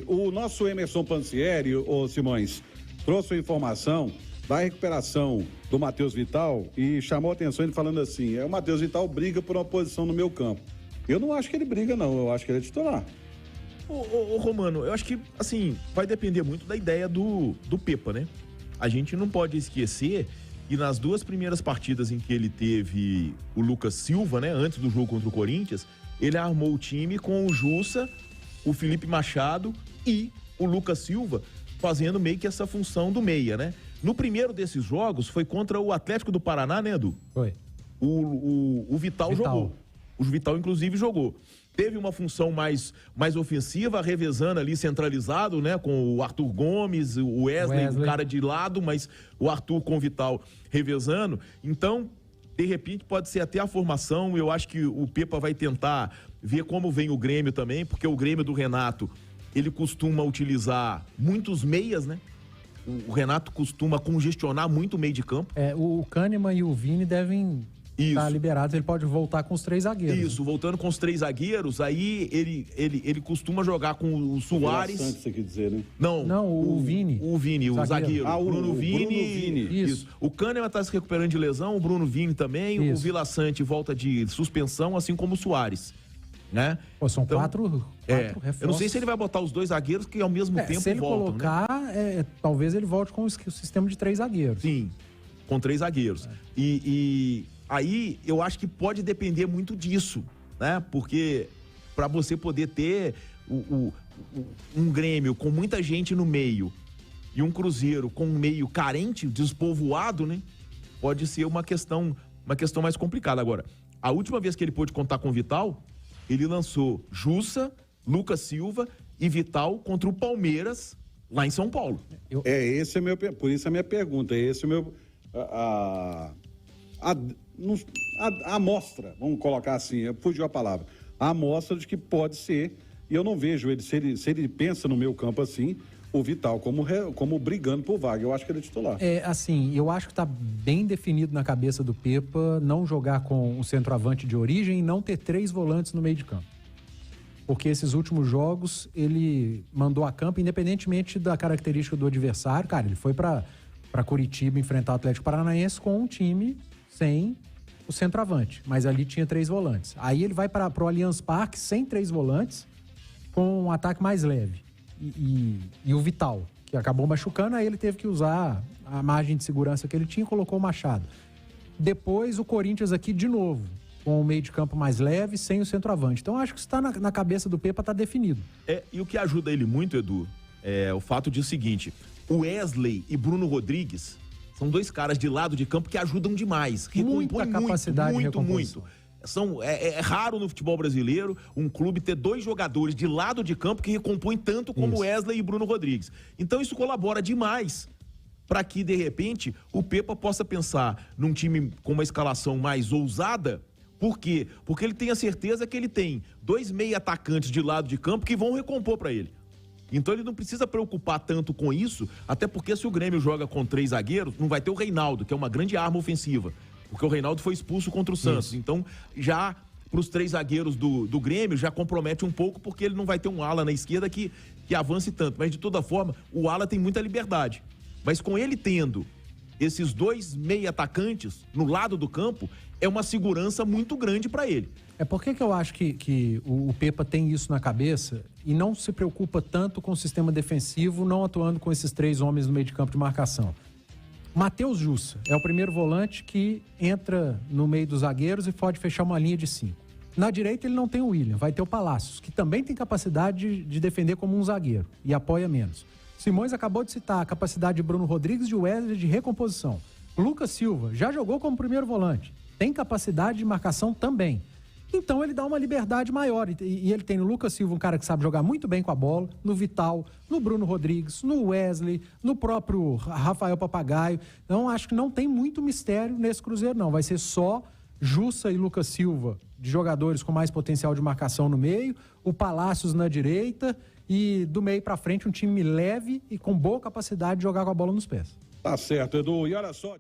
O nosso Emerson Pansieri, ô Simões, trouxe a informação da recuperação do Matheus Vital e chamou a atenção ele falando assim, o Matheus Vital briga por uma posição no meu campo. Eu não acho que ele briga não, eu acho que ele é titular. Ô Romano, eu acho que, assim, vai depender muito da ideia do Pepa, né? A gente não pode esquecer que nas 2 primeiras partidas em que ele teve o Lucas Silva, né, antes do jogo contra o Corinthians, ele armou o time com o Jussa, o Felipe Machado e o Lucas Silva fazendo meio que essa função do meia, né? No primeiro desses jogos foi contra o Atlético do Paraná, né, Edu? Foi. O Vital jogou. O Vital, inclusive, jogou. Teve uma função mais ofensiva, revezando ali, centralizado, né? Com o Arthur Gomes, o Wesley, o cara de lado, mas o Arthur com o Vital revezando. Então, de repente, pode ser até a formação. Eu acho que o Pepa vai tentar ver como vem o Grêmio também, porque o Grêmio do Renato, ele costuma utilizar muitos meias, né? O Renato costuma congestionar muito o meio de campo. O Kahneman e o Vini devem estar liberados, ele pode voltar com os 3 zagueiros. Isso, voltando com os 3 zagueiros, aí ele costuma jogar com o Soares. O você quer dizer, né? Não, o Vini. O Vini, o zagueiro. O Bruno Vini. Isso. O Kahneman está se recuperando de lesão, o Bruno Vini também, o Vila Sante volta de suspensão, assim como o Soares. Né? Pô, são então, quatro reforços. Eu não sei se ele vai botar os 2 zagueiros que ao mesmo tempo se ele voltam, colocar, né? Talvez ele volte com o sistema de 3 zagueiros. Sim, com 3 zagueiros. E aí eu acho que pode depender muito disso, né? Porque para você poder ter um Grêmio com muita gente no meio e um Cruzeiro com um meio carente, despovoado, né? Pode ser uma questão mais complicada. Agora, a última vez que ele pôde contar com o Vital, ele lançou Jussa, Lucas Silva e Vital contra o Palmeiras, lá em São Paulo. Por isso a minha pergunta, esse é o meu... A amostra, vamos colocar assim, fugiu a palavra, a amostra de que pode ser, e eu não vejo ele, se ele pensa no meu campo assim, o Vital como brigando por vaga, eu acho que ele é titular. Assim, eu acho que tá bem definido na cabeça do Pepa não jogar com o centroavante de origem e não ter 3 volantes no meio de campo. Porque esses últimos jogos ele mandou a campo, independentemente da característica do adversário, cara, ele foi para Curitiba enfrentar o Atlético Paranaense com um time sem o centroavante, mas ali tinha 3 volantes. Aí ele vai para o Allianz Parque sem 3 volantes, com um ataque mais leve. E o Vital, que acabou machucando, aí ele teve que usar a margem de segurança que ele tinha e colocou o Machado. Depois o Corinthians aqui de novo, com o meio de campo mais leve, sem o centroavante. Então acho que isso está na cabeça do Pepa, está definido. E o que ajuda ele muito, Edu, é o fato de o seguinte, o Wesley e Bruno Rodrigues são 2 caras de lado de campo que ajudam demais. Muita capacidade de recomposição. É raro no futebol brasileiro um clube ter 2 jogadores de lado de campo que recompõem tanto como Wesley e Bruno Rodrigues. Então isso colabora demais para que, de repente, o Pepa possa pensar num time com uma escalação mais ousada. Por quê? Porque ele tem a certeza que ele tem 2 meia atacantes de lado de campo que vão recompor para ele. Então ele não precisa preocupar tanto com isso, até porque se o Grêmio joga com 3 zagueiros, não vai ter o Reinaldo, que é uma grande arma ofensiva. Porque o Reinaldo foi expulso contra o Santos. Então, já para os 3 zagueiros do Grêmio, já compromete um pouco, porque ele não vai ter um ala na esquerda que avance tanto. Mas, de toda forma, o ala tem muita liberdade. Mas com ele tendo esses 2 meia atacantes no lado do campo, é uma segurança muito grande para ele. Por que eu acho que o Pepa tem isso na cabeça e não se preocupa tanto com o sistema defensivo, não atuando com esses 3 homens no meio de campo de marcação? Matheus Jussa é o primeiro volante que entra no meio dos zagueiros e pode fechar uma linha de 5. Na direita ele não tem o William, vai ter o Palácios, que também tem capacidade de defender como um zagueiro e apoia menos. Simões acabou de citar a capacidade de Bruno Rodrigues e de Wesley de recomposição. Lucas Silva já jogou como primeiro volante, tem capacidade de marcação também. Então ele dá uma liberdade maior e ele tem no Lucas Silva um cara que sabe jogar muito bem com a bola, no Vital, no Bruno Rodrigues, no Wesley, no próprio Rafael Papagaio. Então acho que não tem muito mistério nesse Cruzeiro não, vai ser só Jussa e Lucas Silva de jogadores com mais potencial de marcação no meio, o Palácios na direita e do meio pra frente um time leve e com boa capacidade de jogar com a bola nos pés. Tá certo, Edu, e olha só...